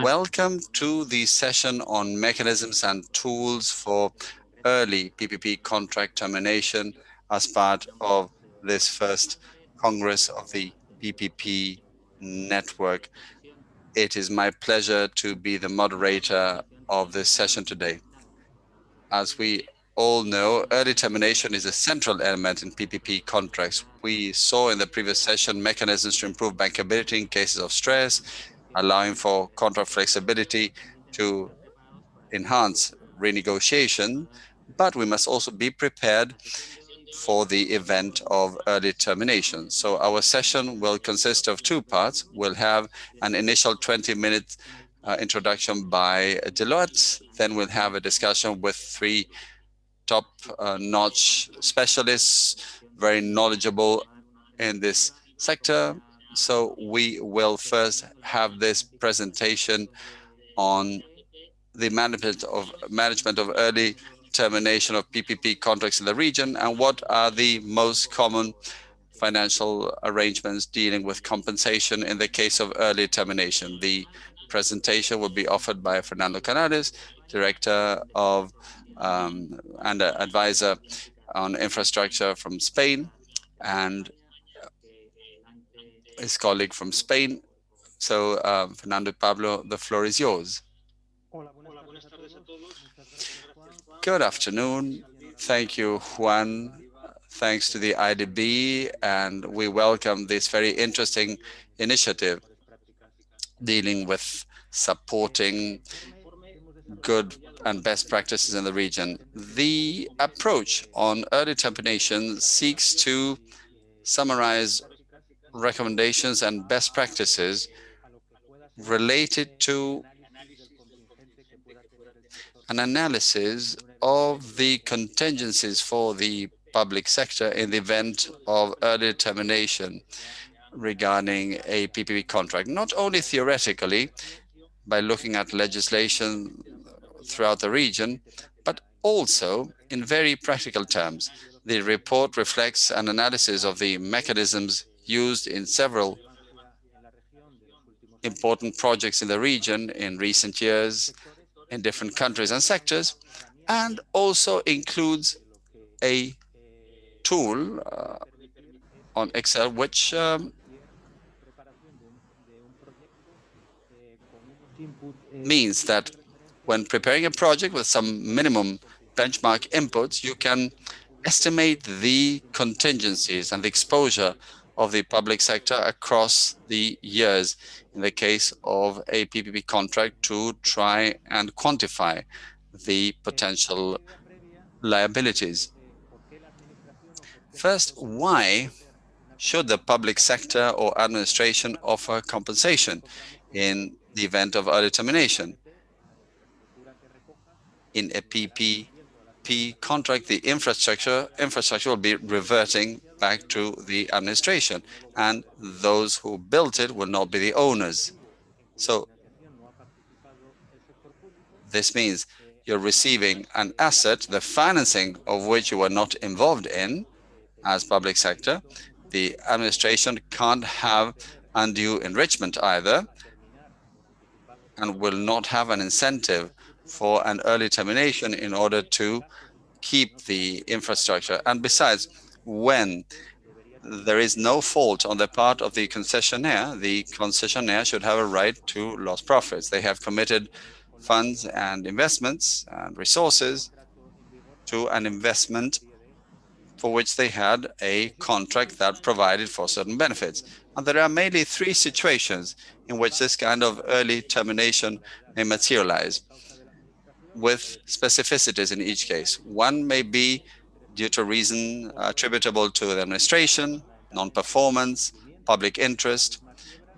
Welcome to the session on mechanisms and tools for early PPP contract termination as part of this first Congress of the PPP network. It is my pleasure to be the moderator of this session today. As we all know, early termination is a central element in PPP contracts. We saw in the previous session mechanisms to improve bankability in cases of stress, allowing for contract flexibility to enhance renegotiation, but we must also be prepared for the event of early termination. So our session will consist of two parts. We'll have an initial 20-minute introduction by Deloitte. Then we'll have a discussion with three top-notch specialists, very knowledgeable in this sector. So we will first have this presentation on the management of early termination of PPP contracts in the region and what are the most common financial arrangements dealing with compensation in the case of early termination. The presentation will be offered by Fernando Canales, Director of and Advisor on Infrastructure from Spain, and his colleague from Spain. So, Fernando Pablo, the floor is yours. Good afternoon. Thank you, Juan. Thanks to the IDB, and we welcome this very interesting initiative dealing with supporting good and best practices in the region. The approach on early termination seeks to summarize recommendations and best practices related to an analysis of the contingencies for the public sector in the event of early termination regarding a PPP contract, not only theoretically by looking at legislation throughout the region, but also in very practical terms. The report reflects an analysis of the mechanisms used in several important projects in the region in recent years in different countries and sectors, and also includes a tool on Excel which means that when preparing a project with some minimum benchmark inputs, you can estimate the contingencies and the exposure of the public sector across the years in the case of a PPP contract to try and quantify the potential liabilities. First, why should the public sector or administration offer compensation in the event of early termination? In a PPP contract, the infrastructure will be reverting back to the administration, and those who built it will not be the owners. So this means you're receiving an asset, the financing of which you were not involved in as public sector. The administration can't have undue enrichment either, and will not have an incentive for an early termination in order to keep the infrastructure. And besides, when there is no fault on the part of the concessionaire should have a right to lost profits. They have committed funds and investments and resources to an investment for which they had a contract that provided for certain benefits. And there are mainly three situations in which this kind of early termination may materialize, with specificities in each case. One may be due to reason attributable to the administration, non-performance, public interest,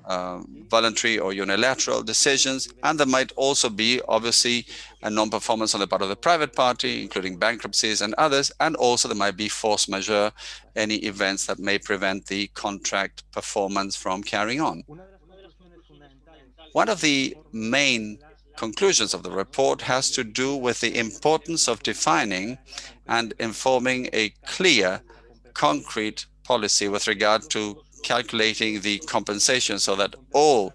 voluntary or unilateral decisions, and there might also be, obviously, a non-performance on the part of the private party, including bankruptcies and others, and also there might be force majeure, any events that may prevent the contract performance from carrying on. One of the main conclusions of the report has to do with the importance of defining and informing a clear, concrete policy with regard to calculating the compensation so that all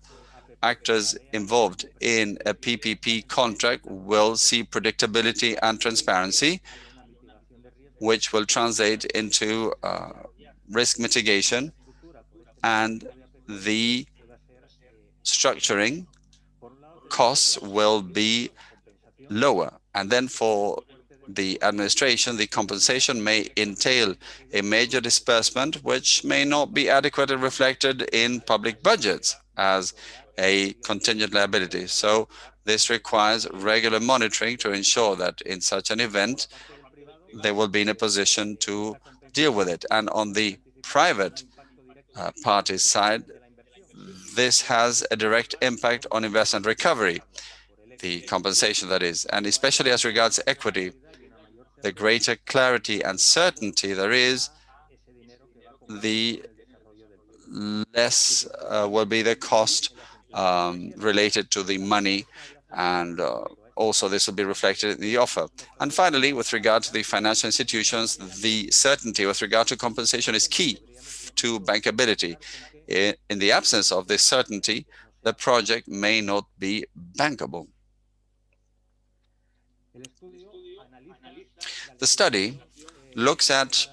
actors involved in a PPP contract will see predictability and transparency, which will translate into risk mitigation, and the structuring costs will be lower. And then for the administration, the compensation may entail a major disbursement, which may not be adequately reflected in public budgets as a contingent liability. So this requires regular monitoring to ensure that in such an event, they will be in a position to deal with it. And on the private party side, this has a direct impact on investment recovery, the compensation that is, and especially as regards equity, the greater clarity and certainty there is, the less will be the cost related to the money, and also this will be reflected in the offer. And finally, with regard to the financial institutions, the certainty with regard to compensation is key to bankability. In the absence of this certainty, the project may not be bankable. The study looks at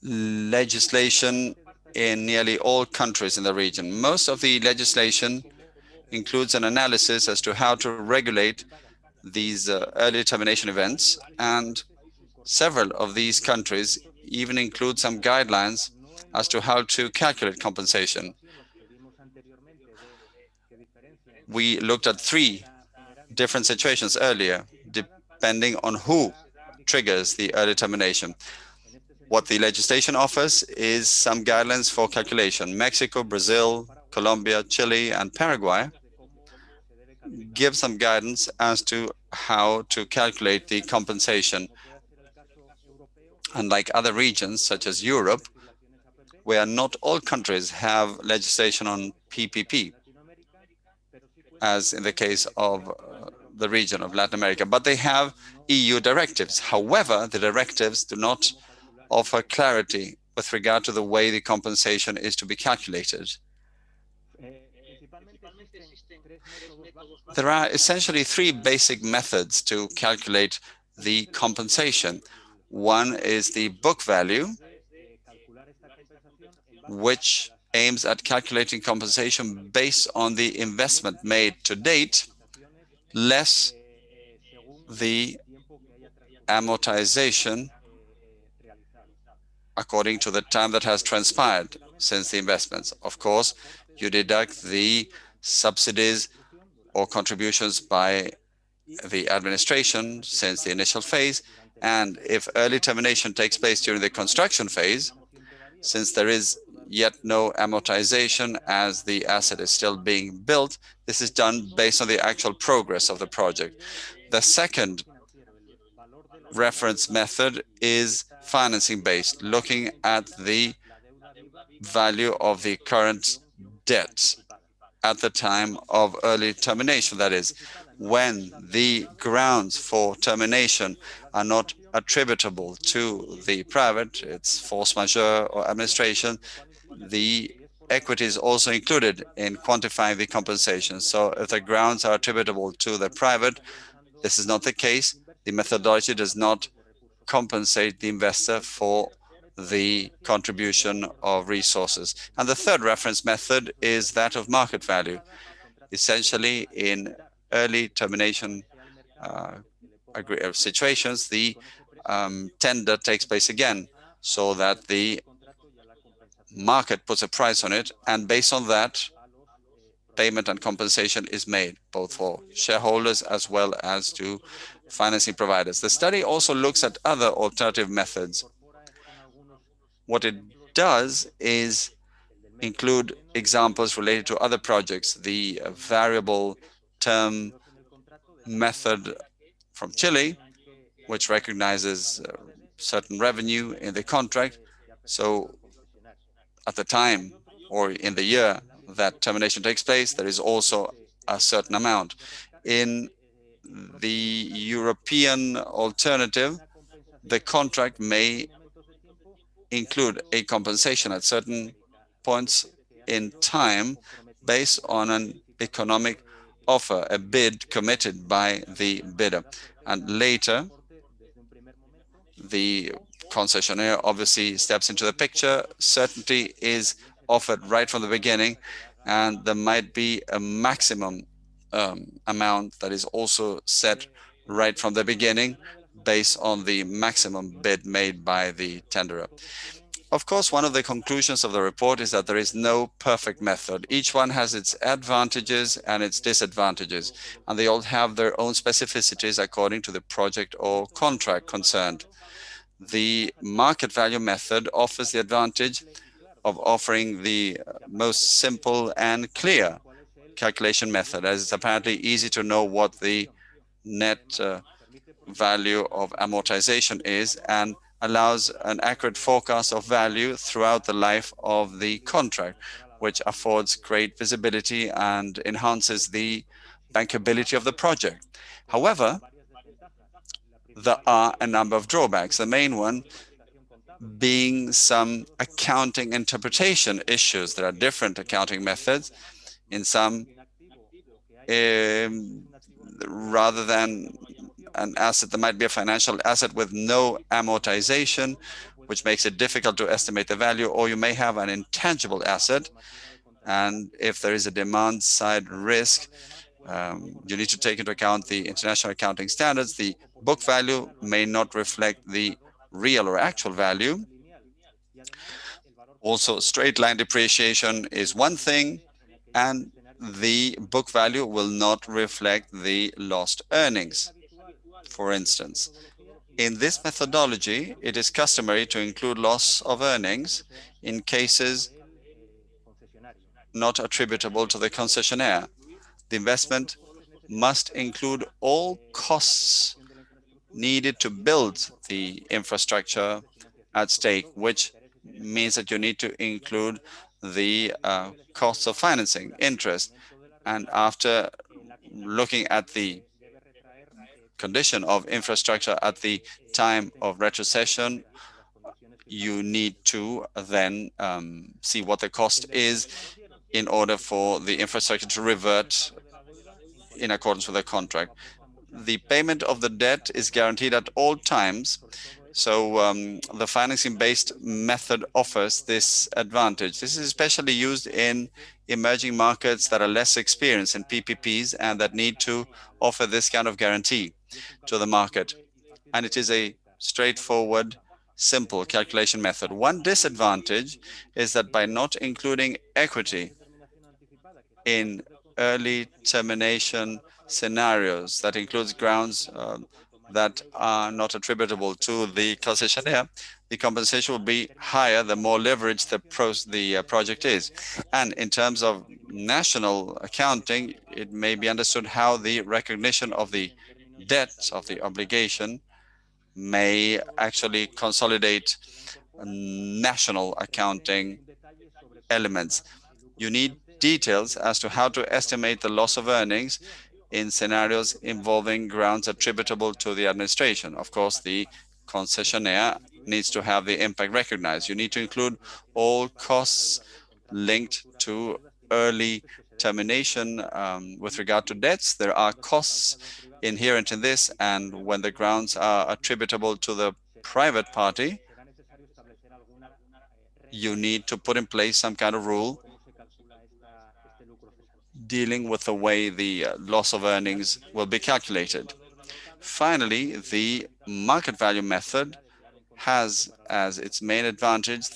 legislation in nearly all countries in the region. Most of the legislation includes an analysis as to how to regulate these early termination events, and several of these countries even include some guidelines as to how to calculate compensation. We looked at 3 different situations earlier, depending on who triggers the early termination. What the legislation offers is some guidelines for calculation. Mexico, Brazil, Colombia, Chile, and Paraguay give some guidance as to how to calculate the compensation. Unlike other regions, such as Europe, where not all countries have legislation on PPP, as in the case of the region of Latin America, but they have EU directives. However, the directives do not offer clarity with regard to the way the compensation is to be calculated. There are essentially 3 basic methods to calculate the compensation. One is the book value, which aims at calculating compensation based on the investment made to date, less the amortization according to the time that has transpired since the investments. Of course, you deduct the subsidies or contributions by the administration since the initial phase, and if early termination takes place during the construction phase, since there is yet no amortization as the asset is still being built, this is done based on the actual progress of the project. The second reference method is financing based, looking at the value of the current debt at the time of early termination. That is, when the grounds for termination are not attributable to the private, it's force majeure or administration, the equity is also included in quantifying the compensation. So if the grounds are attributable to the private, this is not the case. The methodology does not compensate the investor for the contribution of resources. And the third reference method is that of market value. Essentially, in early termination situations, the tender takes place again, so that the market puts a price on it, and based on that, payment and compensation is made, both for shareholders as well as to financing providers. The study also looks at other alternative methods. What it does is include examples related to other projects, the variable term method from Chile, which recognizes certain revenue in the contract. So at the time or in the year that termination takes place, there is also a certain amount. In the European alternative, the contract may include a compensation at certain points in time based on an economic offer, a bid committed by the bidder. And later, the concessionaire obviously steps into the picture. Certainty is offered right from the beginning, and there might be a maximum amount that is also set right from the beginning based on the maximum bid made by the tenderer. Of course, one of the conclusions of the report is that there is no perfect method. Each one has its advantages and its disadvantages, and they all have their own specificities according to the project or contract concerned. The market value method offers the advantage of offering the most simple and clear calculation method, as it's apparently easy to know what the net value of amortization is and allows an accurate forecast of value throughout the life of the contract, which affords great visibility and enhances the bankability of the project. However, there are a number of drawbacks. The main one being some accounting interpretation issues. There are different accounting methods. In some, rather than an asset, there might be a financial asset with no amortization, which makes it difficult to estimate the value, or you may have an intangible asset. And if there is a demand side risk, you need to take into account the international accounting standards. The book value may not reflect the real or actual value. Also, straight line depreciation is one thing, and the book value will not reflect the lost earnings. For instance, in this methodology, it is customary to include loss of earnings in cases not attributable to the concessionaire. The investment must include all costs needed to build the infrastructure at stake, which means that you need to include the costs of financing, interest. And after looking at the condition of infrastructure at the time of retrocession, you need to then see what the cost is in order for the infrastructure to revert in accordance with the contract. The payment of the debt is guaranteed at all times. So the financing-based method offers this advantage. This is especially used in emerging markets that are less experienced in PPPs and that need to offer this kind of guarantee to the market. And it is a straightforward, simple calculation method. One disadvantage is that by not including equity in early termination scenarios, that includes grounds that are not attributable to the concessionaire, the compensation will be higher the more leveraged the project is. And in terms of national accounting, it may be understood how the recognition of the debt of the obligation may actually consolidate national accounting elements. You need details as to how to estimate the loss of earnings in scenarios involving grounds attributable to the administration. Of course, the concessionaire needs to have the impact recognized. You need to include all costs linked to early termination with regard to debts. There are costs inherent in this, and when the grounds are attributable to the private party, you need to put in place some kind of rule dealing with the way the loss of earnings will be calculated. Finally, the market value method has as its main advantage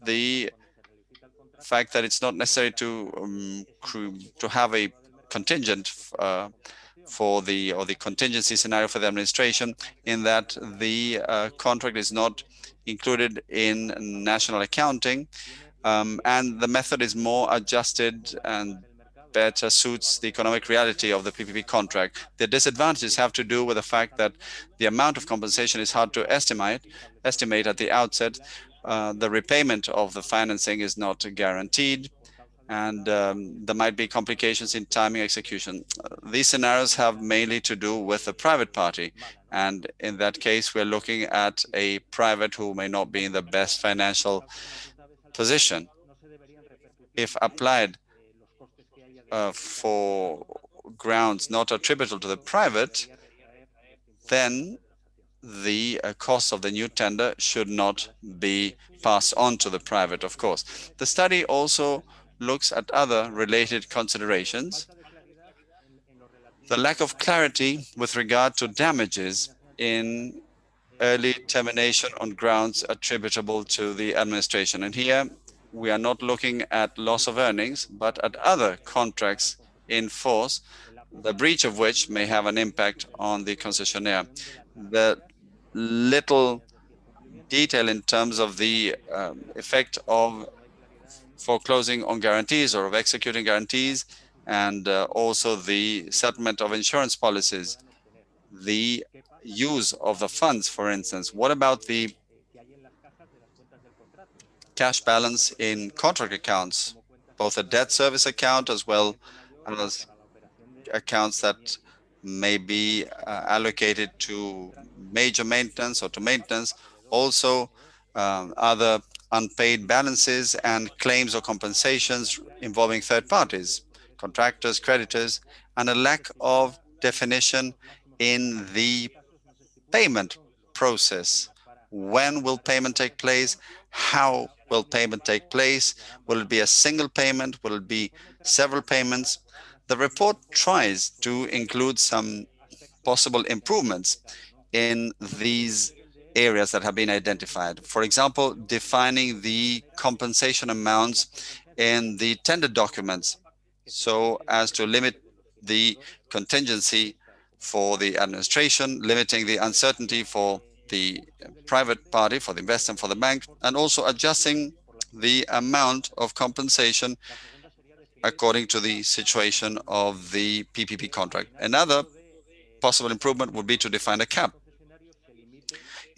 the fact that it's not necessary to have a contingent for the contingency scenario for the administration, in that the contract is not included in national accounting, and the method is more adjusted and better suits the economic reality of the PPP contract. The disadvantages have to do with the fact that the amount of compensation is hard to estimate at the outset. The repayment of the financing is not guaranteed, and there might be complications in timing execution. These scenarios have mainly to do with the private party, and in that case, we're looking at a private who may not be in the best financial position. If applied for grounds not attributable to the private, then the cost of the new tender should not be passed on to the private, of course. The study also looks at other related considerations. The lack of clarity with regard to damages in early termination on grounds attributable to the administration. And here we are not looking at loss of earnings, but at other contracts in force, the breach of which may have an impact on the concessionaire. The little detail in terms of the effect of foreclosing on guarantees or of executing guarantees, and also the settlement of insurance policies, the use of the funds, for instance. What about the cash balance in contract accounts, both a debt service account as well as accounts that may be allocated to major maintenance or to maintenance, also other unpaid balances and claims or compensations involving third parties, contractors, creditors, and a lack of definition in the payment process. When will payment take place? How will payment take place? Will it be a single payment? Will it be several payments? The report tries to include some possible improvements in these areas that have been identified. For example, defining the compensation amounts in the tender documents so as to limit the contingency for the administration, limiting the uncertainty for the private party, for the investor, and for the bank, and also adjusting the amount of compensation according to the situation of the PPP contract. Another possible improvement would be to define a cap.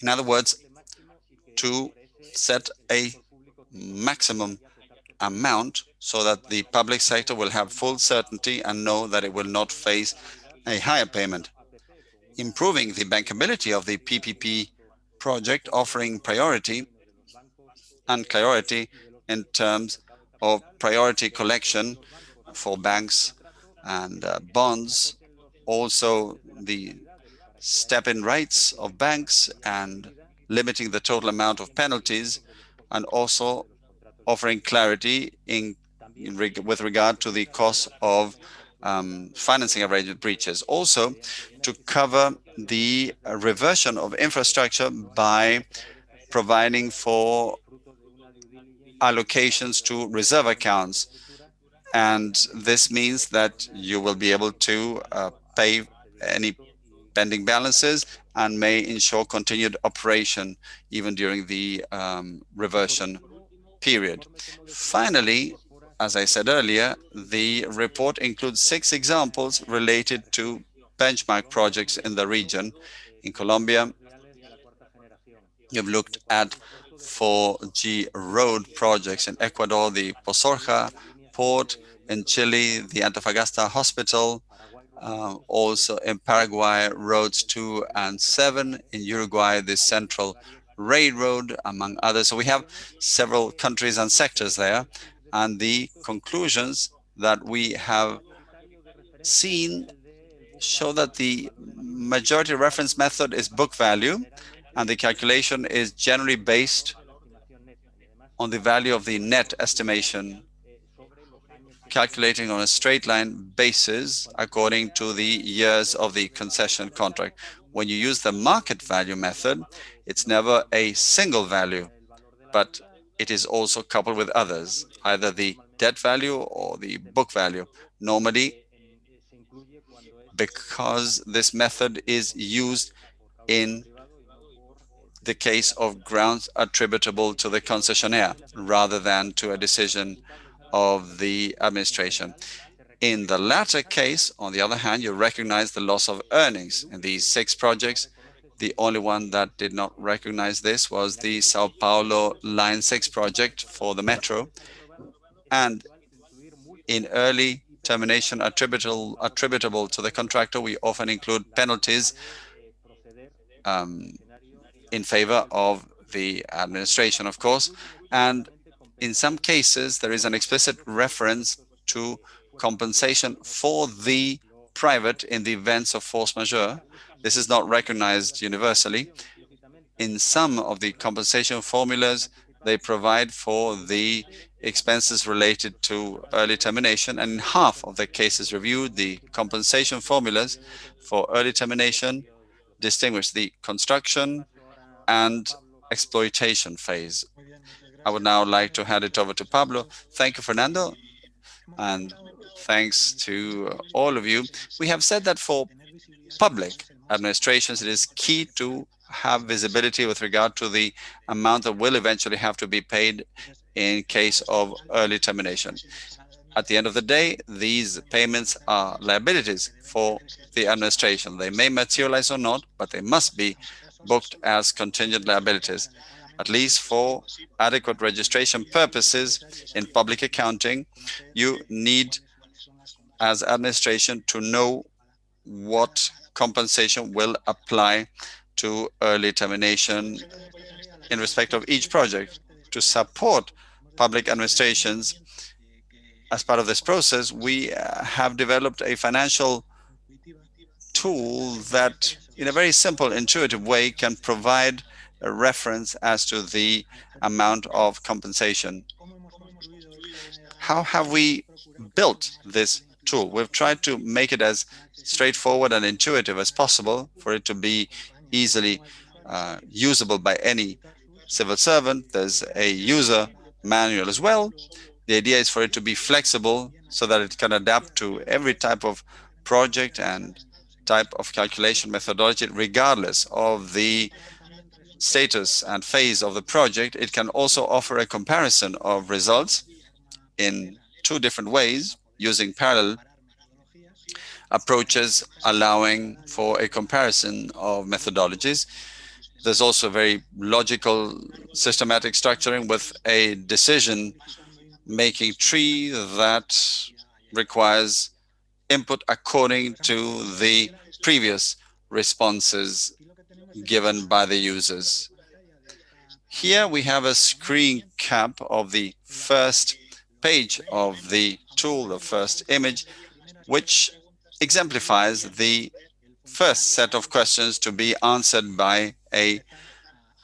In other words, to set a maximum amount so that the public sector will have full certainty and know that it will not face a higher payment. Improving the bankability of the PPP project, offering priority and clarity in terms of priority collection for banks and bonds, also the step-in rights of banks and limiting the total amount of penalties, and also offering clarity with regard to the cost of financing arrangement breaches. Also, to cover the reversion of infrastructure by providing for allocations to reserve accounts. And this means that you will be able to pay any pending balances and may ensure continued operation even during the reversion period. Finally, as I said earlier, the report includes 6 examples related to benchmark projects in the region. In Colombia, you've looked at 4G road projects. In Ecuador, the Pozorja port. In Chile, the Antofagasta hospital. Also in Paraguay, roads 2 and 7. In Uruguay, the Central Railroad, among others. So we have several countries and sectors there. And the conclusions that we have seen show that the majority reference method is book value, and the calculation is generally based on the value of the net estimation, calculating on a straight line basis according to the years of the concession contract. When you use the market value method, it's never a single value, but it is also coupled with others, either the debt value or the book value. Normally, because this method is used in the case of grounds attributable to the concessionaire rather than to a decision of the administration. In the latter case, on the other hand, you recognize the loss of earnings. In these 6 projects, the only one that did not recognize this was the Sao Paulo Line 6 project for the metro. And In early termination attributable to the contractor, we often include penalties um, in favor of the administration, of course. And in some cases, there is an explicit reference to compensation for the private in the events of force majeure. This is not recognized universally. In some of the compensation formulas, they provide for the expenses related to early termination, and in half of the cases reviewed, the compensation formulas for early termination distinguish the construction and exploitation phase. I would now like to hand it over to Pablo. Thank you, Fernando, and thanks to all of you. We have said that for public administrations, it is key to have visibility with regard to the amount that will eventually have to be paid in case of early termination. At the end of the day, these payments are liabilities for the administration. They may materialize or not, but they must be booked as contingent liabilities, at least for adequate registration purposes in public accounting. You need, as administration, to know what compensation will apply to early termination in respect of each project. To support public administrations as part of this process, we have developed a financial tool that, in a very simple, intuitive way, can provide a reference as to the amount of compensation. How have we built this tool? We've tried to make it as straightforward and intuitive as possible for it to be easily usable by any civil servant. There's a user manual as well. The idea is for it to be flexible so that it can adapt to every type of project and type of calculation methodology, regardless of the status and phase of the project. It can also offer a comparison of results in two different ways, using parallel approaches, allowing for a comparison of methodologies. There's also very logical, systematic structuring with a decision making tree that requires input according to the previous responses given by the users. Here we have a screen cap of the first page of the tool, the first image, which exemplifies the first set of questions to be answered by a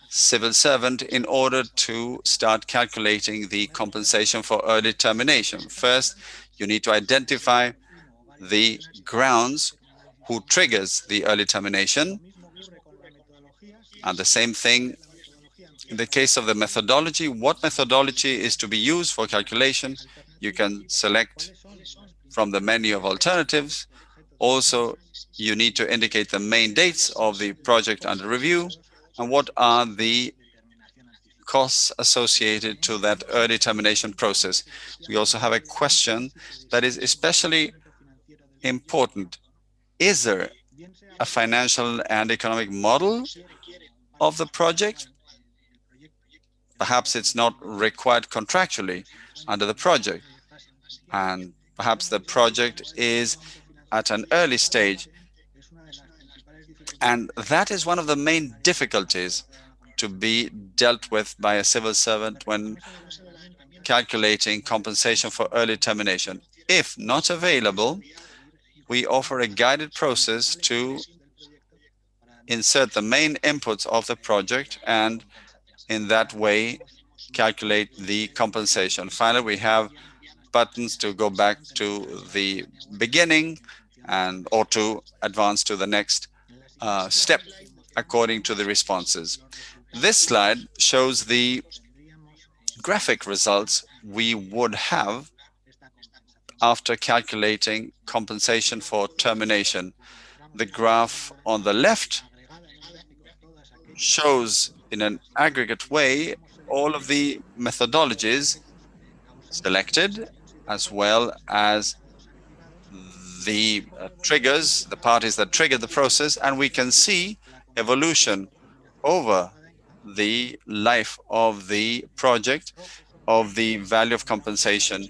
civil servant in order to start calculating the compensation for early termination. First, you need to identify the grounds who triggers the early termination. And the same thing in the case of the methodology. What methodology is to be used for calculation? You can select from the menu of alternatives. Also, you need to indicate the main dates of the project under review and what are the costs associated to that early termination process. We also have a question that is especially important. Is there a financial and economic model of the project? Perhaps it's not required contractually under the project, and perhaps the project is at an early stage. And that is one of the main difficulties to be dealt with by a civil servant when calculating compensation for early termination. If not available, we offer a guided process to insert the main inputs of the project and in that way calculate the compensation. Finally, we have buttons to go back to the beginning and or to advance to the next step according to the responses. This slide shows the graphic results we would have after calculating compensation for termination. The graph on the left shows in an aggregate way all of the methodologies selected, as well as the triggers, the parties that triggered the process, and we can see evolution over the life of the project of the value of compensation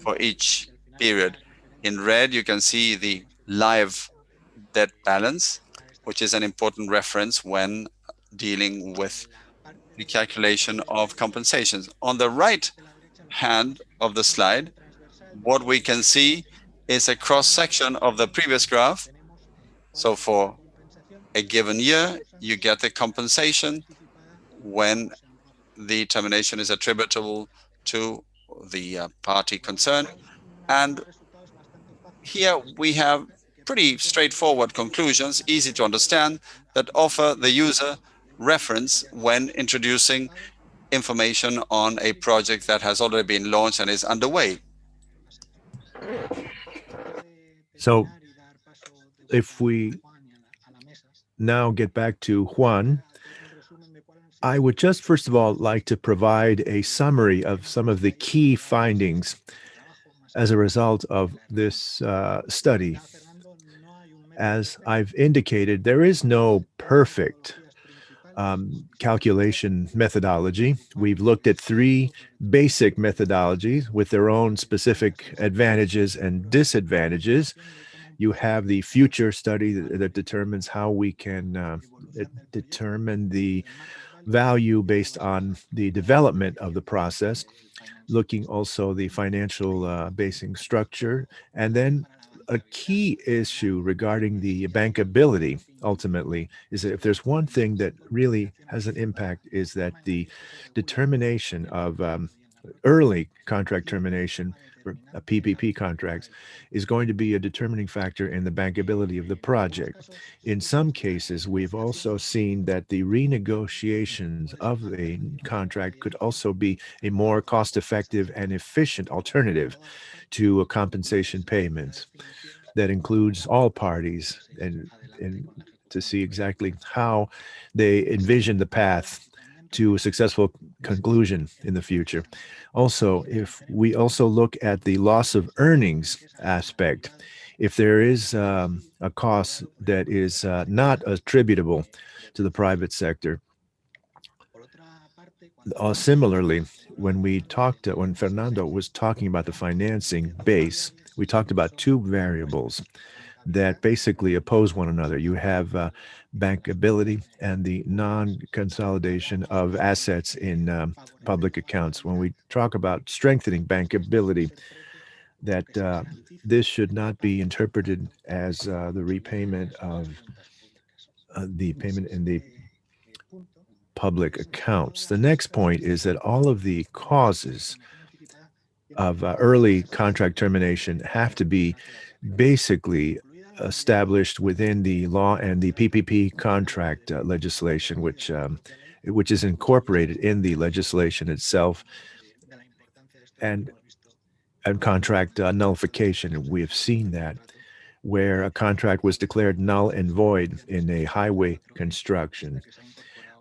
for each period. In red, you can see the live debt balance, which is an important reference when dealing with the calculation of compensations. On the right hand of the slide, what we can see is a cross section of the previous graph. So for a given year, you get the compensation when the termination is attributable to the party concerned. And here we have pretty straightforward conclusions, easy to understand, that offer the user reference when introducing information on a project that has already been launched and is underway. So if we now get back to Juan, I would just first of all like to provide a summary of some of the key findings as a result of this study. As I've indicated, there is no perfect calculation methodology. We've looked at three basic methodologies with their own specific advantages and disadvantages. You have the future study that determines how we can determine the value based on the development of the process, looking also the financial basing structure, and then a key issue regarding the bankability ultimately is that if there's one thing that really has an impact is that the determination of early contract termination for PPP contracts is going to be a determining factor in the bankability of the project. In some cases, we've also seen that the renegotiations of a contract could also be a more cost-effective and efficient alternative to compensation payments that includes all parties and to see exactly how they envision the path to a successful conclusion in the future. Also, if we also look at the loss of earnings aspect, if there is a cost that is not attributable to the private sector, similarly, when Fernando was talking about the financing base, we talked about two variables that basically oppose one another. You have bankability and the non-consolidation of assets in public accounts. When we talk about strengthening bankability, that this should not be interpreted as the repayment of the payment in the public accounts. The next point is that all of the causes of early contract termination have to be basically established within the law and the PPP contract legislation, which is incorporated in the legislation itself, and contract nullification. We have seen that where a contract was declared null and void in a highway construction.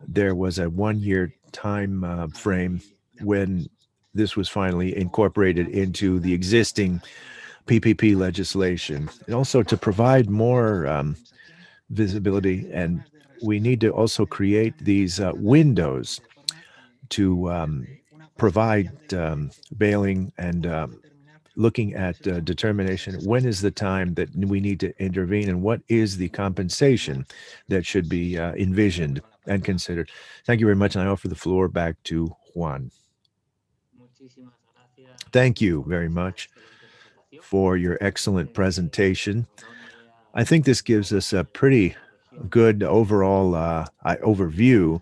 There was a 1-year time frame when this was finally incorporated into the existing PPP legislation, and also to provide more visibility. And we need to also create these windows to provide bailing and looking at determination. When is the time that we need to intervene, and what is the compensation that should be envisioned and considered? Thank you very much. And I offer the floor back to Juan. Thank you very much for your excellent presentation. I think this gives us a pretty good overall overview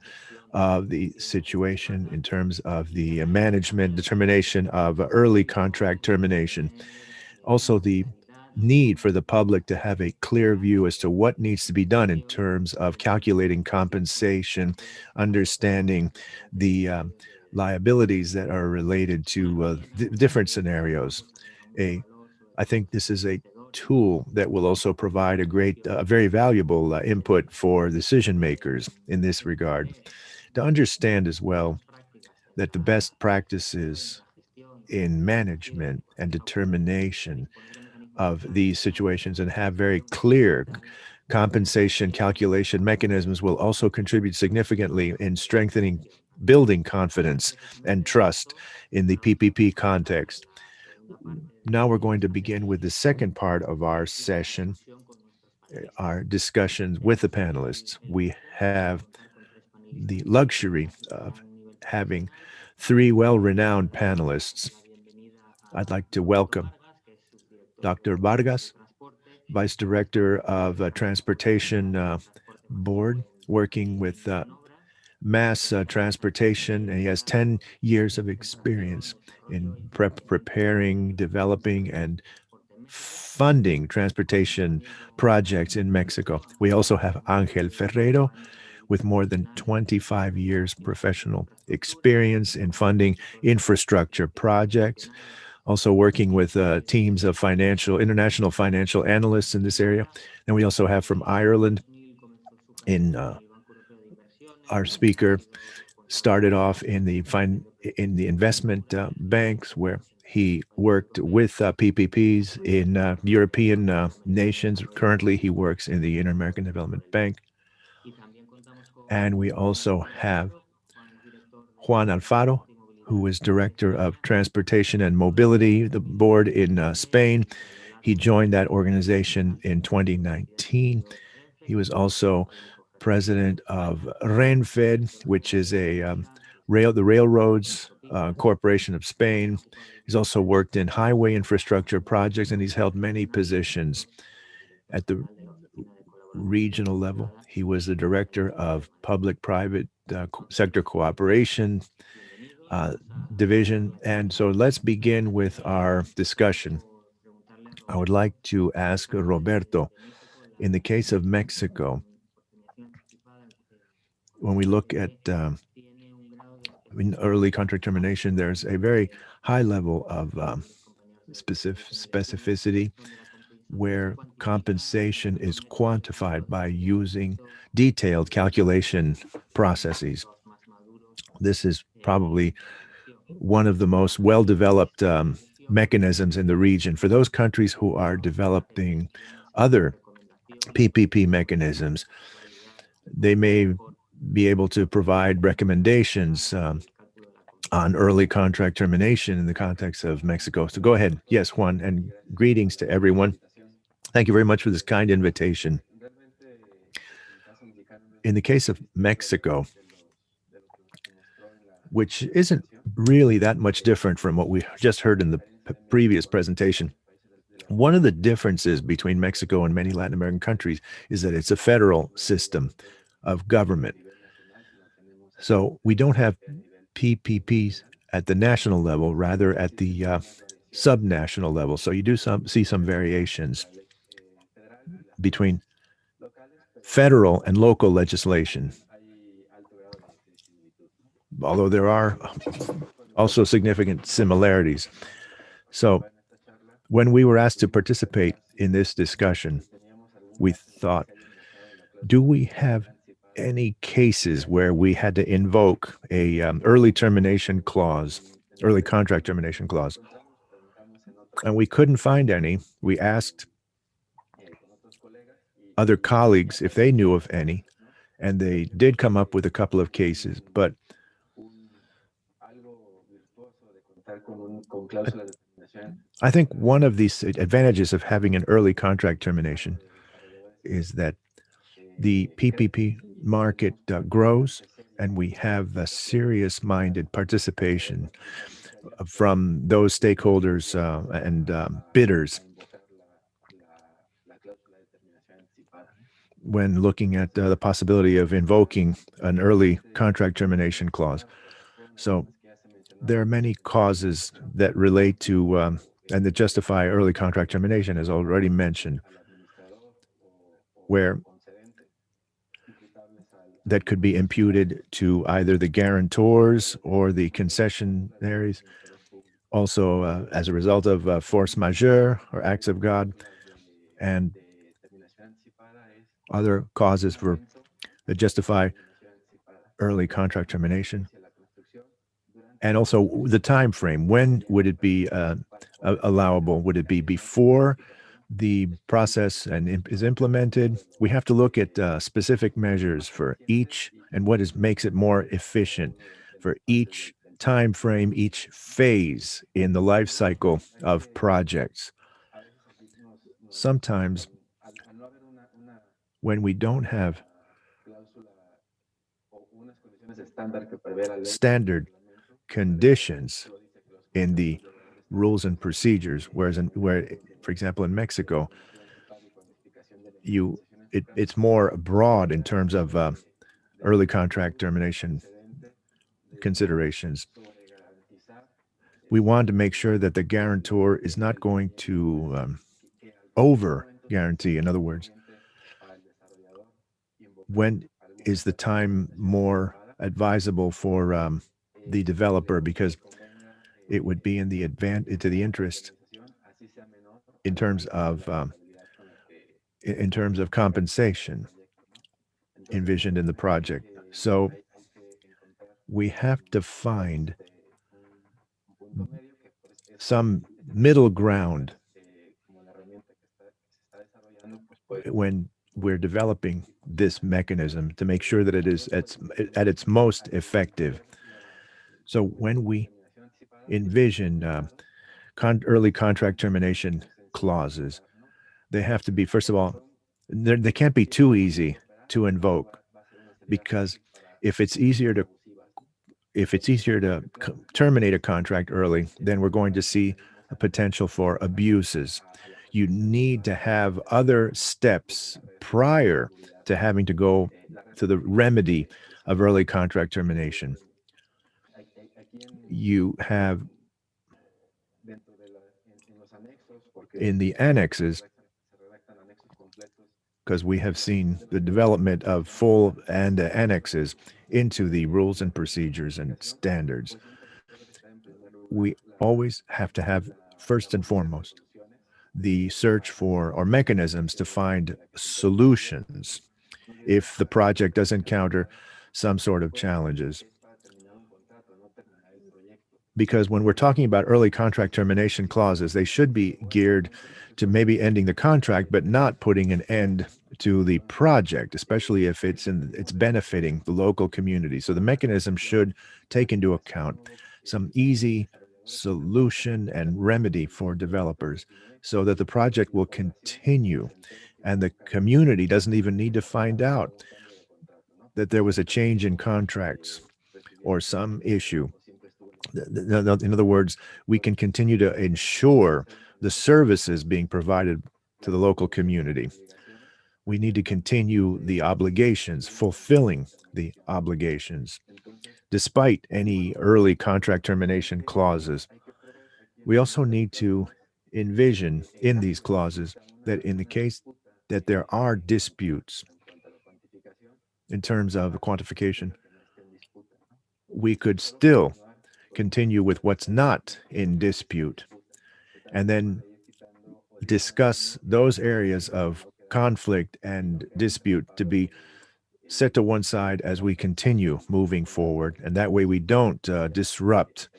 of the situation in terms of the management determination of early contract termination. Also, the need for the public to have a clear view as to what needs to be done in terms of calculating compensation, understanding the liabilities that are related to different scenarios. I think this is a tool that will also provide a very valuable input for decision makers in this regard. To understand as well that the best practices in management and determination of these situations and have very clear compensation calculation mechanisms will also contribute significantly in strengthening, building confidence and trust in the PPP context. Now we're going to begin with the second part of our session, our discussions with the panelists. We have the luxury of having three well renowned panelists. I'd like to welcome Dr. Vargas, Vice Director of Transportation Board, working with mass transportation, and he has 10 years of experience in preparing, developing, and funding transportation projects in Mexico. We also have Angel Ferrero, with more than 25 years professional experience in funding infrastructure projects, also working with teams of international financial analysts in this area. And we also have from Ireland in our speaker started off in the investment banks where he worked with PPPs in European nations. Currently, he works in the Inter-American Development Bank. And we also have Juan Alfaro, who is Director of Transportation and Mobility, the board in Spain. He joined that organization in 2019. He was also president of Renfed, which is the Railroads Corporation of Spain. He's also worked in highway infrastructure projects, and he's held many positions at the regional level. He was the director of public-private sector cooperation division. And so let's begin with our discussion. I would like to ask Roberto, in the case of Mexico, when we look at in early contract termination, there's a very high level of specificity where compensation is quantified by using detailed calculation processes. This is probably one of the most well-developed mechanisms in the region. For those countries who are developing other PPP mechanisms, they may be able to provide recommendations on early contract termination in the context of Mexico. So go ahead. Yes, Juan, and greetings to everyone. Thank you very much for this kind invitation. In the case of Mexico, which isn't really that much different from what we just heard in the previous presentation, one of the differences between Mexico and many Latin American countries is that it's a federal system of government. So we don't have PPPs at the national level, rather at the subnational level. So you do see some variations between federal and local legislation, although there are also significant similarities. So when we were asked to participate in this discussion, we thought, do we have any cases where we had to invoke a early contract termination clause? And we couldn't find any. We asked other colleagues if they knew of any, and they did come up with a couple of cases. But I think one of these advantages of having an early contract termination is that the PPP market grows, and we have a serious-minded participation from those stakeholders and bidders when looking at the possibility of invoking an early contract termination clause. So there are many causes that relate to and that justify early contract termination, as already mentioned, where that could be imputed to either the guarantors or the concessionaries, also as a result of force majeure or acts of God, and other causes that justify early contract termination. And also the time frame. When would it be allowable? Would it be before the process is implemented? We have to look at specific measures for each and what makes it more efficient for each time frame each phase in the life cycle of projects. Sometimes when we don't have standard conditions in the rules and procedures, whereas for example, in Mexico, it's more broad in terms of early contract termination considerations. We want to make sure that the guarantor is not going to over guarantee. In other words, when is the time more advisable for the developer, because it would be in the to the interest in terms of compensation envisioned in the project. So we have to find some middle ground when we're developing this mechanism to make sure that it is at its most effective. So when we envision early contract termination clauses, they have to be, first of all, they can't be too easy to invoke, because if it's easier to terminate a contract early, then we're going to see a potential for abuses. You need to have other steps prior to having to go to the remedy of early contract termination. You have in the annexes, because we have seen the development of full and annexes into the rules and procedures and standards. We always have to have, first and foremost, the search for or mechanisms to find solutions if the project does encounter some sort of challenges. Because when we're talking about early contract termination clauses, they should be geared to maybe ending the contract, but not putting an end to the project, especially if it's benefiting the local community. So the mechanism should take into account some easy solution and remedy for developers so that the project will continue and the community doesn't even need to find out that there was a change in contracts or some issue. In other words, we can continue to ensure the services being provided to the local community. We need to continue the obligations, fulfilling the obligations, despite any early contract termination clauses. We also need to envision in these clauses that in the case that there are disputes in terms of the quantification, we could still continue with what's not in dispute and then discuss those areas of conflict and dispute to be set to one side as we continue moving forward. And that way we don't disrupt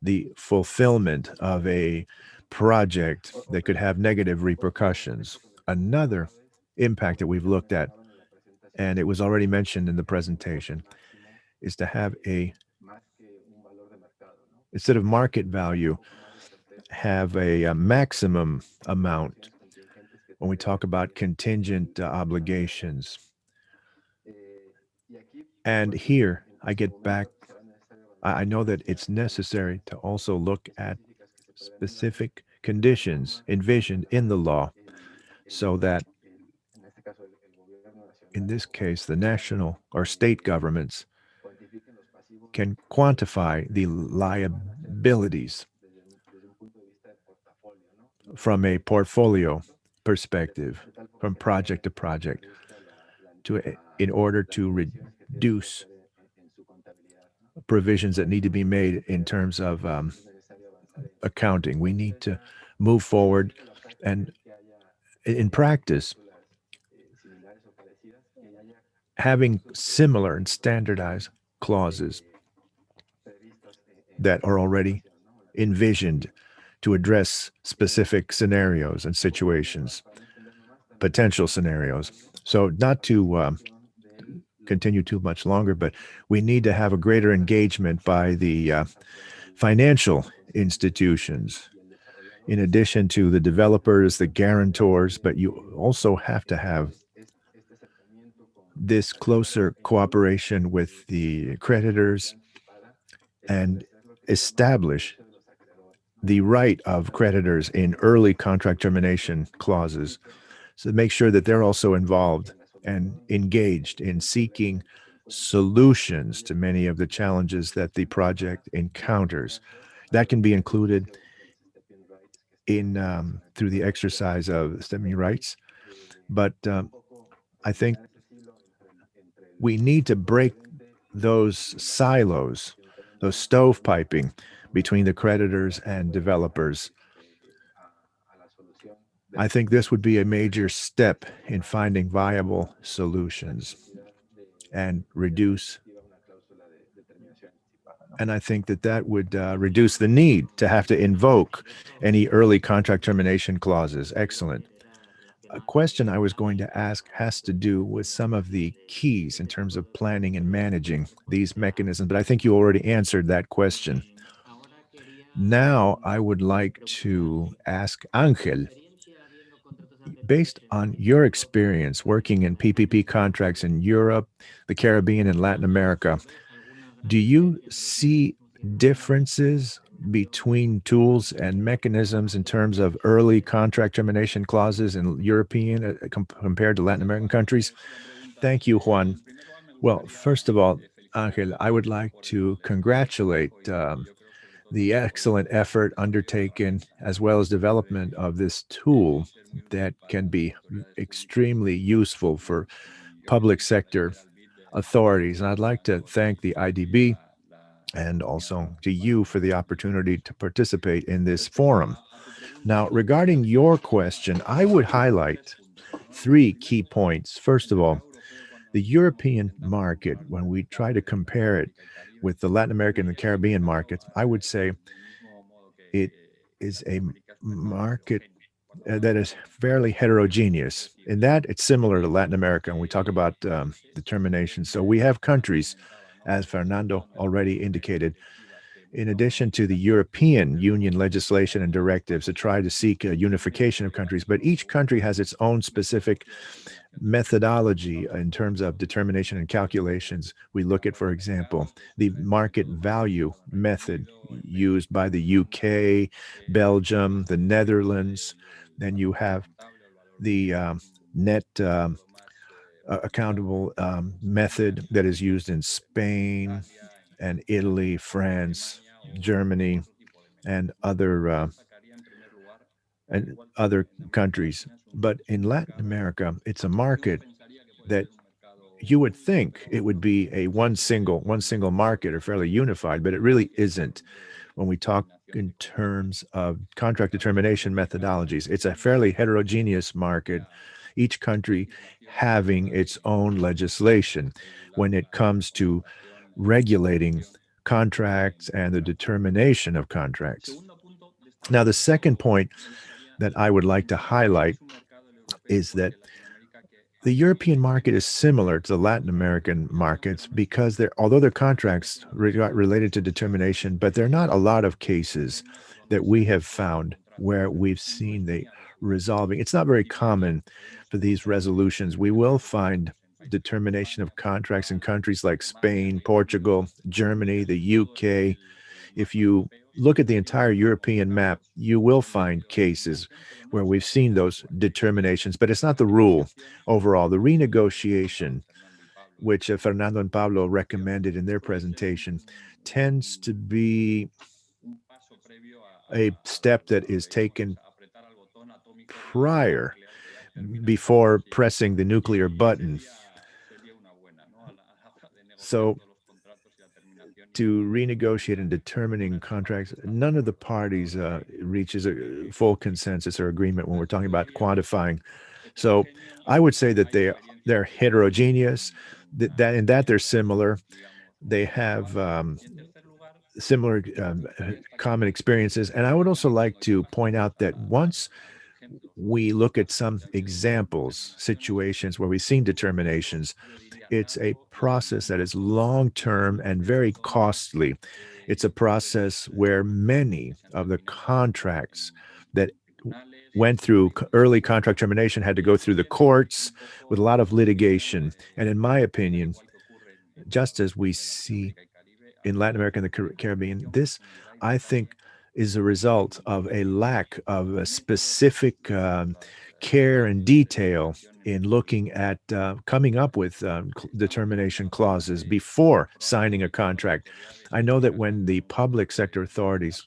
the fulfillment of a project that could have negative repercussions. Another impact that we've looked at, and it was already mentioned in the presentation, is to have instead of market value, have a maximum amount when we talk about contingent obligations. And here I get back, I know that it's necessary to also look at specific conditions envisioned in the law so that in this case, the national or state governments can quantify the liabilities from a portfolio perspective, from project to project, in order to reduce provisions that need to be made in terms of accounting. We need to move forward, and in practice, having similar and standardized clauses that are already envisioned to address specific scenarios and situations, potential scenarios. So not to continue too much longer, but we need to have a greater engagement by the financial institutions, in addition to the developers, the guarantors, but you also have to have this closer cooperation with the creditors and establish the right of creditors in early contract termination clauses. So make sure that they're also involved and engaged in seeking solutions to many of the challenges that the project encounters. That can be included in through the exercise of stemming rights, but I think we need to break those silos, those stovepiping between the creditors and developers. I think this would be a major step in finding viable solutions and reduce. And I think that that would reduce the need to have to invoke any early contract termination clauses. Excellent. A question I was going to ask has to do with some of the keys in terms of planning and managing these mechanisms, but I think you already answered that question. Now I would like to ask Angel, based on your experience working in PPP contracts in Europe, the Caribbean, and Latin America, do you see differences between tools and mechanisms in terms of early contract termination clauses in European compared to Latin American countries? Thank you, Juan. Well, first of all, Angel, I would like to congratulate the excellent effort undertaken as well as development of this tool that can be extremely useful for public sector authorities. And I'd like to thank the IDB and also to you for the opportunity to participate in this forum. Now, regarding your question, I would highlight three key points. First of all, the European market, when we try to compare it with the Latin American and Caribbean markets, I would say it is a market that is fairly heterogeneous. In that, it's similar to Latin America, and we talk about determination. So we have countries, as Fernando already indicated, in addition to the European Union legislation and directives to try to seek a unification of countries, but each country has its own specific methodology in terms of determination and calculations. We look at, for example, the market value method used by the UK, Belgium, the Netherlands. Then you have the net accountable method that is used in Spain and Italy, France, Germany, and other countries. But in Latin America, it's a market that you would think it would be a one single market or fairly unified, but it really isn't. When we talk in terms of contract determination methodologies, it's a fairly heterogeneous market, each country having its own legislation when it comes to regulating contracts and the determination of contracts. Now, the second point that I would like to highlight is that the European market is similar to the Latin American markets because although they're contracts related to determination, but there are not a lot of cases that we have found where we've seen the resolving. It's not very common for these resolutions. We will find determination of contracts in countries like Spain, Portugal, Germany, the UK. If you look at the entire European map, you will find cases where we've seen those determinations, but it's not the rule overall. The renegotiation, which Fernando and Pablo recommended in their presentation, tends to be a step that is taken prior, before pressing the nuclear button. So to renegotiate and determining contracts, none of the parties reaches a full consensus or agreement when we're talking about quantifying. So I would say that they're heterogeneous, that they're similar. They have similar common experiences. And I would also like to point out that once we look at some examples, situations where we've seen determinations, it's a process that is long term and very costly. It's a process where many of the contracts that went through early contract termination had to go through the courts with a lot of litigation. And in my opinion, just as we see in Latin America and the Caribbean, this, I think, is a result of a lack of a specific care and detail in looking at coming up with determination clauses before signing a contract. I know that when the public sector authorities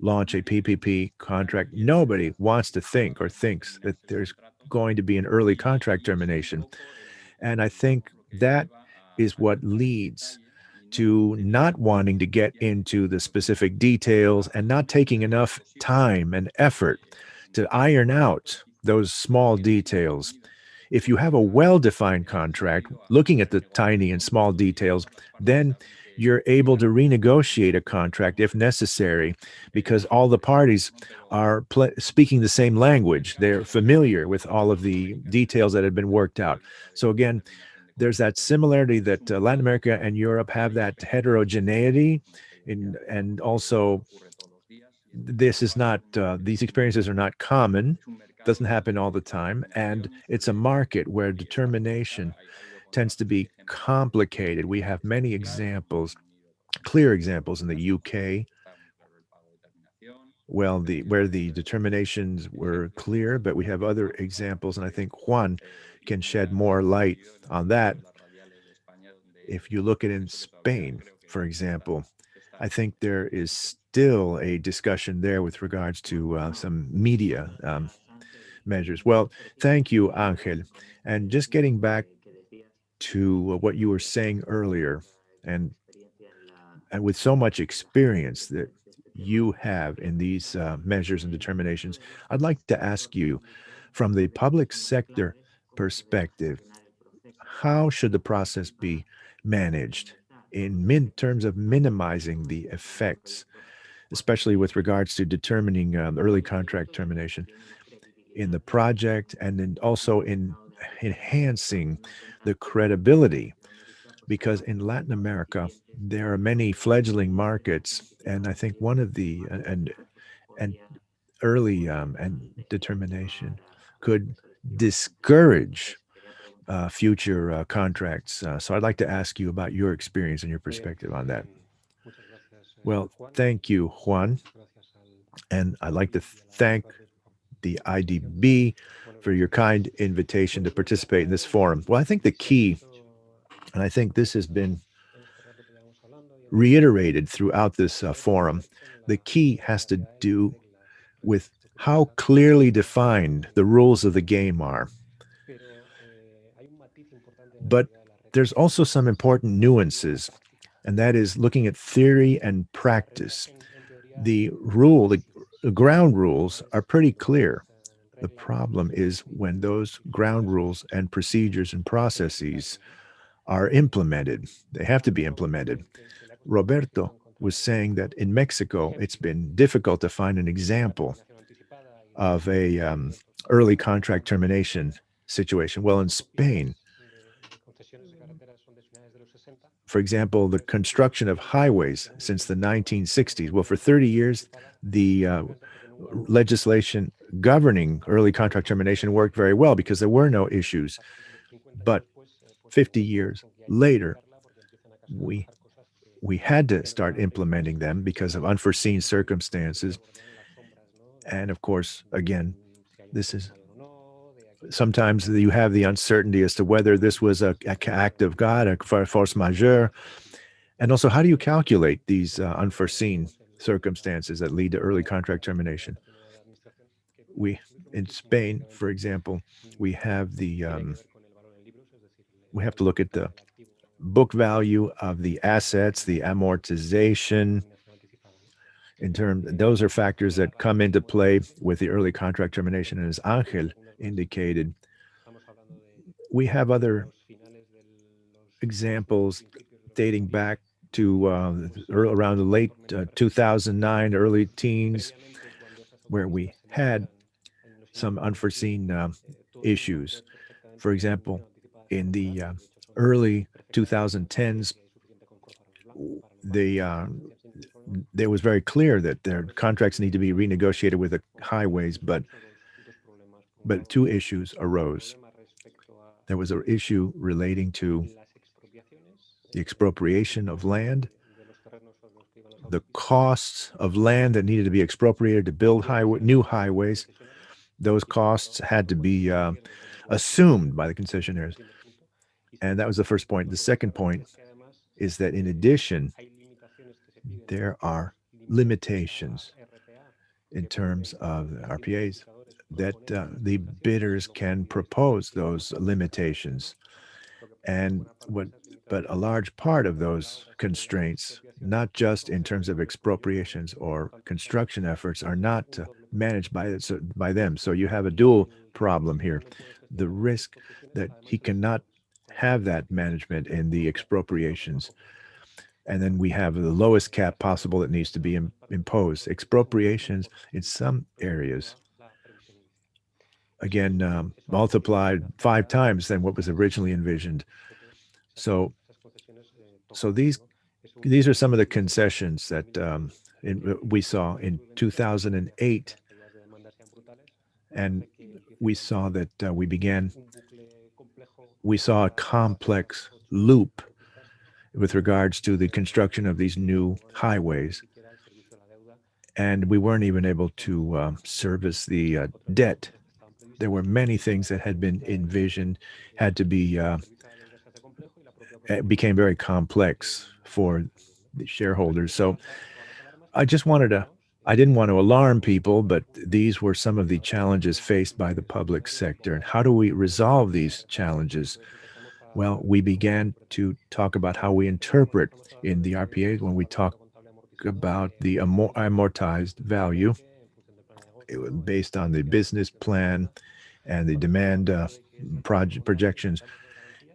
launch a PPP contract, nobody wants to think or thinks that there's going to be an early contract termination. And I think that is what leads to not wanting to get into the specific details and not taking enough time and effort to iron out those small details. If you have a well defined contract, looking at the tiny and small details, then you're able to renegotiate a contract if necessary because all the parties are speaking the same language. They're familiar with all of the details that have been worked out. So, again, there's that similarity that Latin America and Europe have that heterogeneity, and also this is not these experiences are not common, doesn't happen all the time, and it's a market where determination tends to be complicated. We have many examples, clear examples in the UK. Well, the where the determinations were clear, but we have other examples, and I think Juan can shed more light on that. If you look at in Spain, for example, I think there is still a discussion there with regards to some media measures. Well, thank you, Angel. And just getting back to what you were saying earlier, and and with so much experience that you have in these measures and determinations, I'd like to ask you, from the public sector perspective, how should the process be managed in terms of minimizing the effects, especially with regards to determining early contract termination in the project, and then also in enhancing the credibility? Because in Latin America, there are many fledgling markets, and I think one of the and early and determination could discourage future contracts. So I'd like to ask you about your experience and your perspective on that. Well, thank you, Juan. And I'd like to thank the IDB for your kind invitation to participate in this forum. Well, I think the key, and I think this has been reiterated throughout this forum, the key has to do with how clearly defined the rules of the game are. But there's also some important nuances, and that is looking at theory and practice. The ground rules are pretty clear. The problem is when those ground rules and procedures and processes are implemented. They have to be implemented. Roberto was saying that in Mexico, it's been difficult to find an example of a early contract termination situation. Well, in Spain, for example, the construction of highways since the 1960s. Well, for 30 years, the legislation governing early contract termination worked very well because there were no issues. But 50 years later, we we had to start implementing them because of unforeseen circumstances. And of course, again, this is sometimes you have the uncertainty as to whether this was a act of God, a force majeure. And also, how do you calculate these unforeseen circumstances that lead to early contract termination? We, in Spain, for example, we have we have to look at the book value of the assets, the amortization. In terms, those are factors that come into play with the early contract termination. And as Angel indicated, we have other examples dating back to around the late 2009, early teens, where we had some unforeseen issues. For example, in the early 2010s, the there was very clear that their contracts need to be renegotiated with the highways, but two issues arose. There was an issue relating to the expropriation of land, the costs of land that needed to be expropriated to build new highways. Those costs had to be assumed by the concessionaires. And that was the first point. The second point is that in addition, there are limitations in terms of RPAs that the bidders can propose those limitations. And but a large part of those constraints, not just in terms of expropriations or construction efforts, are not managed by them. So you have a dual problem here: the risk that he cannot have that management in the expropriations, and then we have the lowest cap possible that needs to be imposed. Expropriations in some areas, again, multiplied 5 times than what was originally envisioned. So, so these are some of the concessions that we saw in 2008, and we saw that we saw a complex loop with regards to the construction of these new highways, and we weren't even able to service the debt. There were many things that had been envisioned, had to be it became very complex for the shareholders. So I just wanted to, I didn't want to alarm people, but these were some of the challenges faced by the public sector. And how do we resolve these challenges? Well, we began to talk about how we interpret in the RPA when we talk about the amortized value. It was based on the business plan and the demand projections.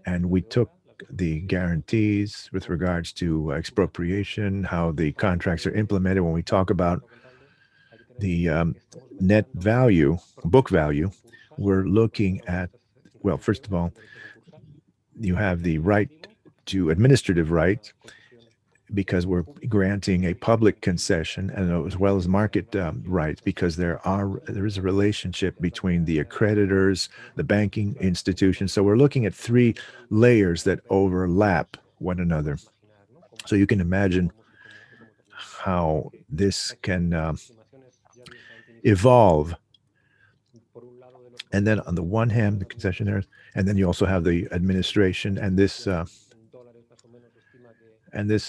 And we took the guarantees with regards to expropriation, how the contracts are implemented. When we talk about the net value, book value, we're looking at, well, first of all, you have the right to administrative rights because we're granting a public concession, and as well as market rights, because there is a relationship between the accreditors, the banking institutions. So we're looking at three layers that overlap one another. So you can imagine how this can evolve. And then on the one hand, the concessionaires, and then you also have the administration, and this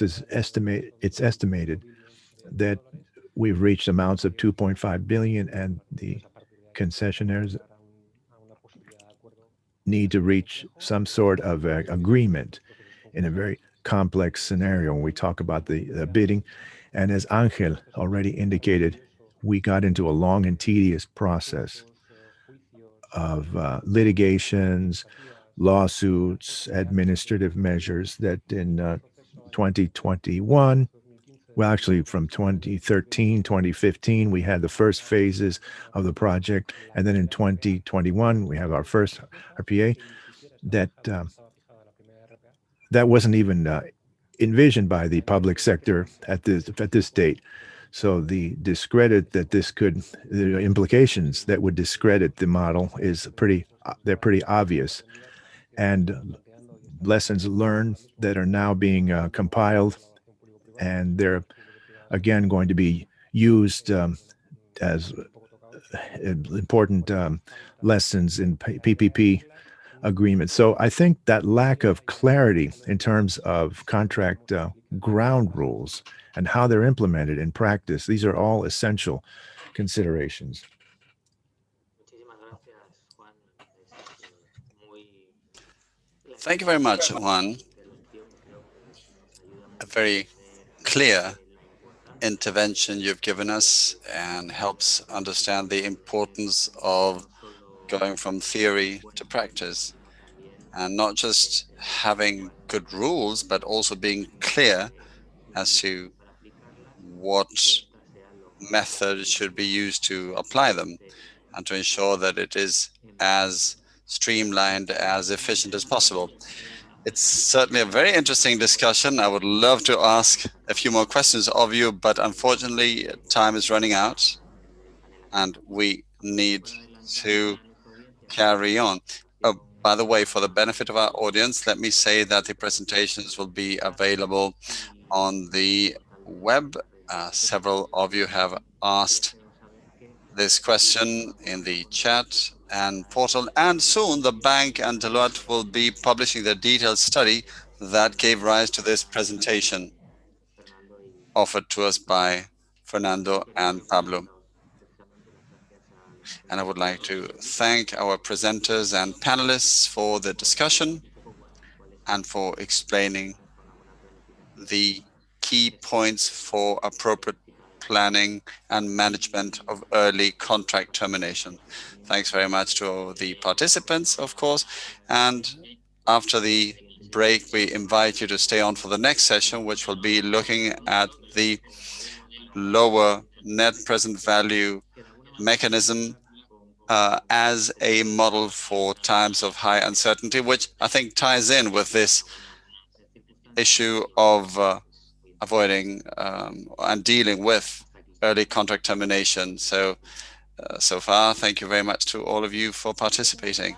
is estimate. It's estimated that we've reached amounts of 2.5 billion, and the concessionaires need to reach some sort of agreement in a very complex scenario when we talk about the bidding. And as Angel already indicated, we got into a long and tedious process of litigations, lawsuits, administrative measures that in 2021, well, actually from 2013, 2015, we had the first phases of the project. And then in 2021, we have our first RPA that that wasn't even envisioned by the public sector at this date. So the discredit that this could, the implications that would discredit the model is they're pretty obvious. And lessons learned that are now being compiled, and they're again going to be used as important lessons in PPP agreements. So I think that lack of clarity in terms of contract ground rules and how they're implemented in practice, these are all essential considerations. Thank you very much, Juan. A very clear intervention you've given us and helps understand the importance of going from theory to practice and not just having good rules, but also being clear as to what method should be used to apply them and to ensure that it is as streamlined, as efficient as possible. It's certainly a very interesting discussion. I would love to ask a few more questions of you, but unfortunately, time is running out and we need to carry on. By the way, for the benefit of our audience, let me say that the presentations will be available on the web. Several of you have asked this question in the chat and portal, and soon the bank and Deloitte will be publishing the detailed study that gave rise to this presentation offered to us by Fernando and Pablo. And I would like to thank our presenters and panelists for the discussion and for explaining the key points for appropriate planning and management of early contract termination. Thanks very much to the participants, of course. And after the break, we invite you to stay on for the next session, which will be looking at the lower net present value mechanism as a model for times of high uncertainty, which I think ties in with this issue of avoiding and dealing with early contract termination. So, so far, thank you very much to all of you for participating.